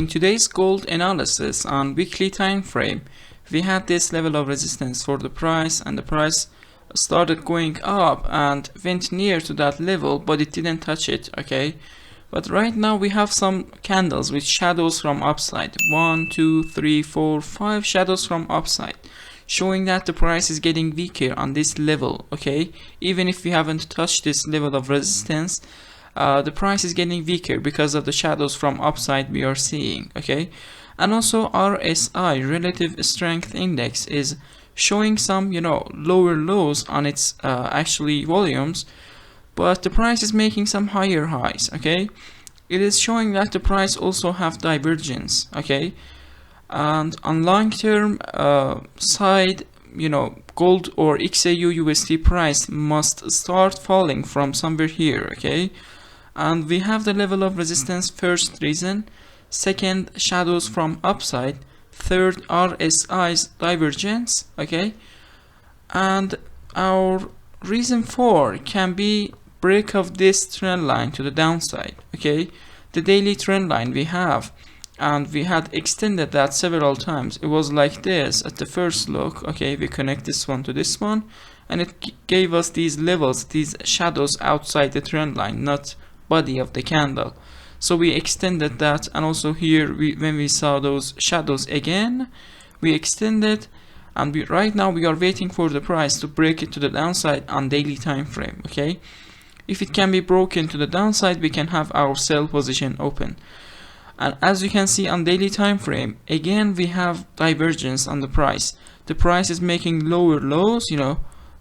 In today's gold analysis on weekly time frame, we had this level of resistance for the price, and the price started going up and went near to that level, but it didn't touch it. Okay, but right now we have some candles with shadows from upside. 1, 2, 3, 4, 5 shadows from upside, showing that the price is getting weaker on this level. Okay, even if we haven't touched this level of resistance, the price is getting weaker because of the shadows from upside we are seeing. Okay, and also RSI, relative strength index, is showing some lower lows on its actually volumes, but the price is making some higher highs. Okay, it is showing that the price also have divergence. Okay, and on long term side, gold or XAU USD price must start falling from somewhere here. Okay, and we have the level of resistance, first reason, second shadows from upside, third RSI's divergence. Okay, and our reason 4 can be break of this trend line to the downside. Okay, the daily trend line we have, and we had extended that several times. It was like this at the first look. Okay, we connect this one to this one, and it gave us these levels, these shadows outside the trend line, not body of the candle. So we extended that, and also here when we saw those shadows again, we extended, and right now we are waiting for the price to break it to the downside on daily time frame. Okay, if it can be broken to the downside, we can have our sell position open. And as you can see on daily time frame, again we have divergence on the price. The price is making lower lows,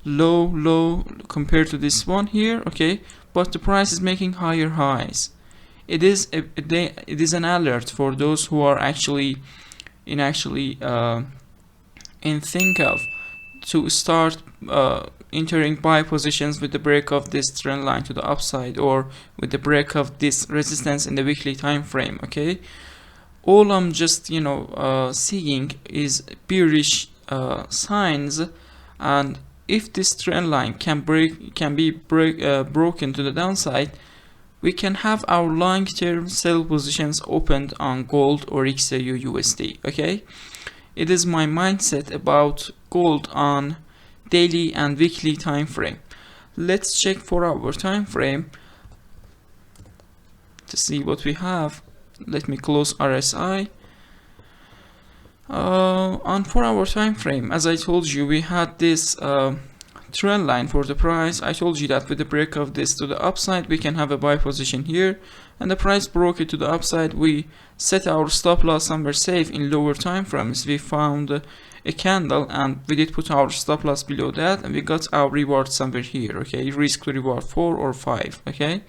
low compared to this one here. Okay, but the price is making higher highs. It is an alert for those who are actually in think of to start entering buy positions with the break of this trend line to the upside, or with the break of this resistance in the weekly time frame. Okay, all I'm just seeing is bearish signs, and if this trend line can be broken to the downside, we can have our long-term sell positions opened on gold or XAU USD. Okay, it is my mindset about gold on daily and weekly time frame. Let's check 4-hour time frame to see what we have. Let me close RSI. On 4-hour time frame, as I told you, we had this trend line for the price. I told you that with the break of this to the upside, we can have a buy position here, and the price broke it to the upside. We set our stop loss somewhere safe in lower time frames. We found a candle, and we did put our stop loss below that, and we got our reward somewhere here. Okay, risk to reward 4 or 5. Okay,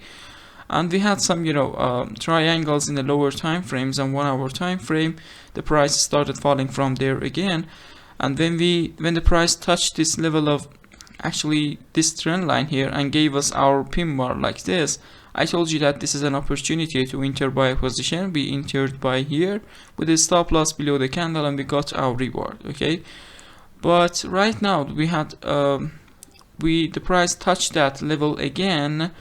and we had some triangles in the lower time frames. On 1-hour time frame, the price started falling from there again, and when the price touched this level of actually this trend line here and gave us our pin bar like this, I told you that this is an opportunity to enter buy position. We entered by here with a stop loss below the candle, and we got our reward. Okay, but right now we had the price touched that level again,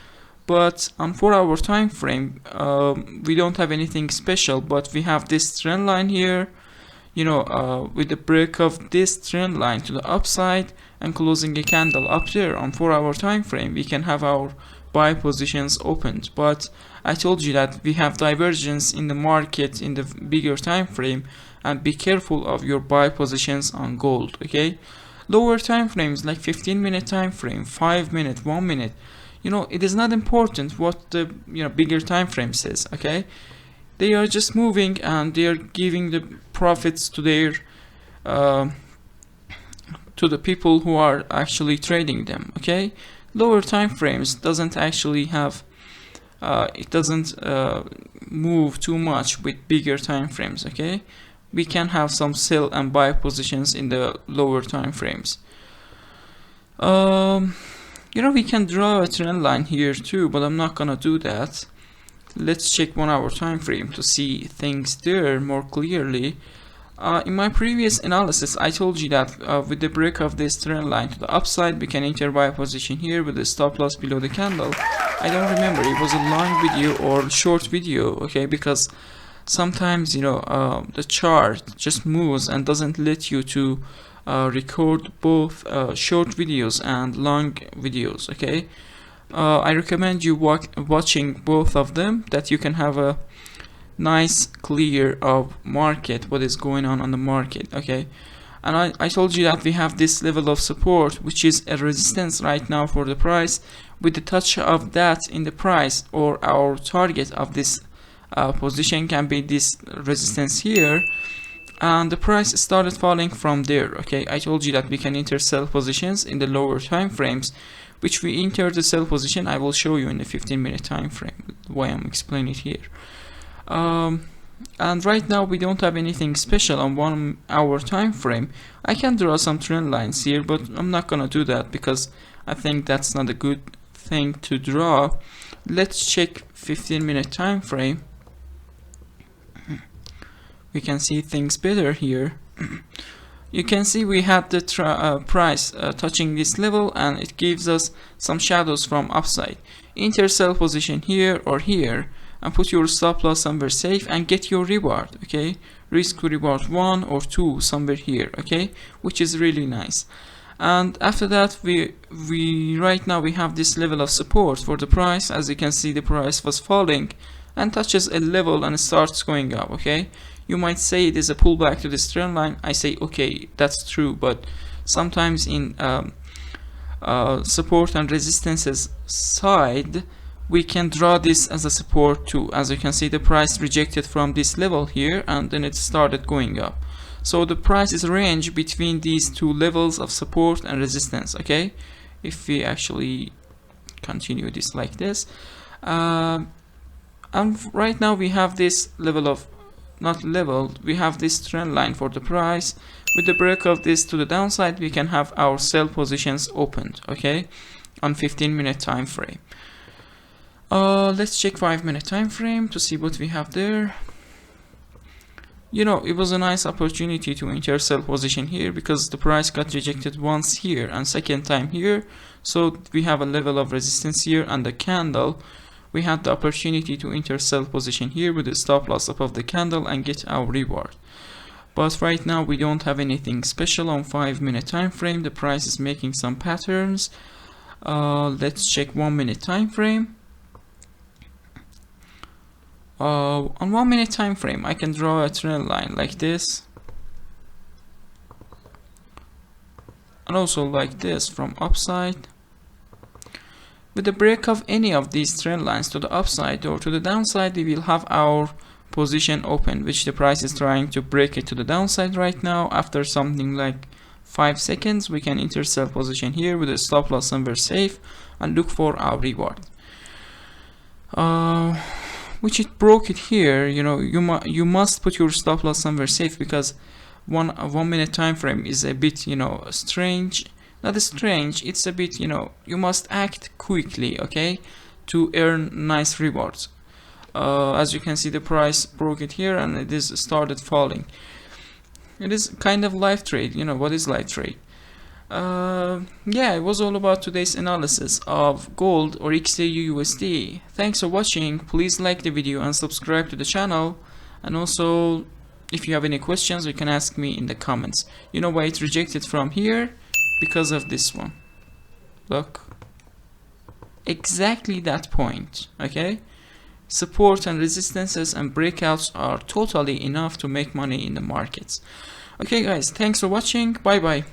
but on 4-hour time frame we don't have anything special, but we have this trend line here, with the break of this trend line to the upside and closing a candle up there on 4-hour time frame, we can have our buy positions opened. But I told you that we have divergence in the market in the bigger time frame, and be careful of your buy positions on gold. Okay, lower time frames like 15-minute time frame, 5-minute, 1 minute, it is not important what the bigger time frame says. Okay, they are just moving, and they are giving the profits to their to the people who are actually trading them. Okay, lower time frames doesn't actually have it doesn't move too much with bigger time frames. Okay, we can have some sell and buy positions in the lower time frames. We can draw a trend line here too, but I'm not gonna do that. Let's check 1-hour time frame to see things there more clearly. In my previous analysis, I told you that with the break of this trend line to the upside, we can enter buy position here with the stop loss below the candle. I don't remember, it was a long video or short video, okay, because sometimes the chart just moves and doesn't let you to record both short videos and long videos. Okay, I recommend you watching both of them, that you can have a nice clear of market, what is going on the market. Okay, and I told you that we have this level of support, which is a resistance right now for the price, with the touch of that in the price, or our target of this position can be this resistance here, and the price started falling from there. Okay, I told you that we can enter sell positions in the lower time frames, which we enter the sell position. I will show you in the 15-minute time frame why I'm explaining it here. And right now we don't have anything special on 1 hour time frame. I can draw some trend lines here, but I'm not gonna do that because I think that's not a good thing to draw. Let's check 15-minute time frame. We can see things better here. You can see we had the price touching this level, and it gives us some shadows from upside. Enter sell position here or here, and put your stop loss somewhere safe and get your reward. Okay, risk to reward 1 or 2 somewhere here. Okay, which is really nice. And after that, we right now we have this level of support for the price. As you can see, the price was falling and touches a level and starts going up. Okay, you might say it is a pullback to this trend line. I say okay, that's true, but sometimes in support and resistances side, we can draw this as a support too. As you can see, the price rejected from this level here, and then it started going up. So the price is range between these two levels of support and resistance. Okay, if we actually continue this like this, and right now we have this level of, not level, we have this trend line for the price. With the break of this to the downside, we can have our sell positions opened. Okay, on 15-minute time frame. Let's check 5-minute time frame to see what we have there. It was a nice opportunity to enter sell position here because the price got rejected once here and second time here. So we have a level of resistance here, and the candle, we had the opportunity to enter sell position here with a stop loss above the candle and get our reward. But right now we don't have anything special on 5-minute time frame. The price is making some patterns. Let's check 1-minute time frame. On 1-minute time frame, I can draw a trend line like this, and also like this from upside. With the break of any of these trend lines to the upside or to the downside, we will have our position open, which the price is trying to break it to the downside right now. After something like 5 seconds, we can enter sell position here with a stop loss somewhere safe and look for our reward. Which it broke it here. You must put your stop loss somewhere safe, because 1-minute time frame is a bit strange. Not strange, it's a bit you must act quickly, okay, to earn nice rewards. As you can see, the price broke it here and it is started falling. It is kind of live trade. What is live trade? Yeah, it was all about today's analysis of gold or XAU USD. Thanks for watching. Please like the video and subscribe to the channel. And also, if you have any questions, you can ask me in the comments. You know why it rejected from here? Because of this one. Look, exactly that point. Okay, support and resistances and breakouts are totally enough to make money in the markets. Okay guys, thanks for watching. Bye bye.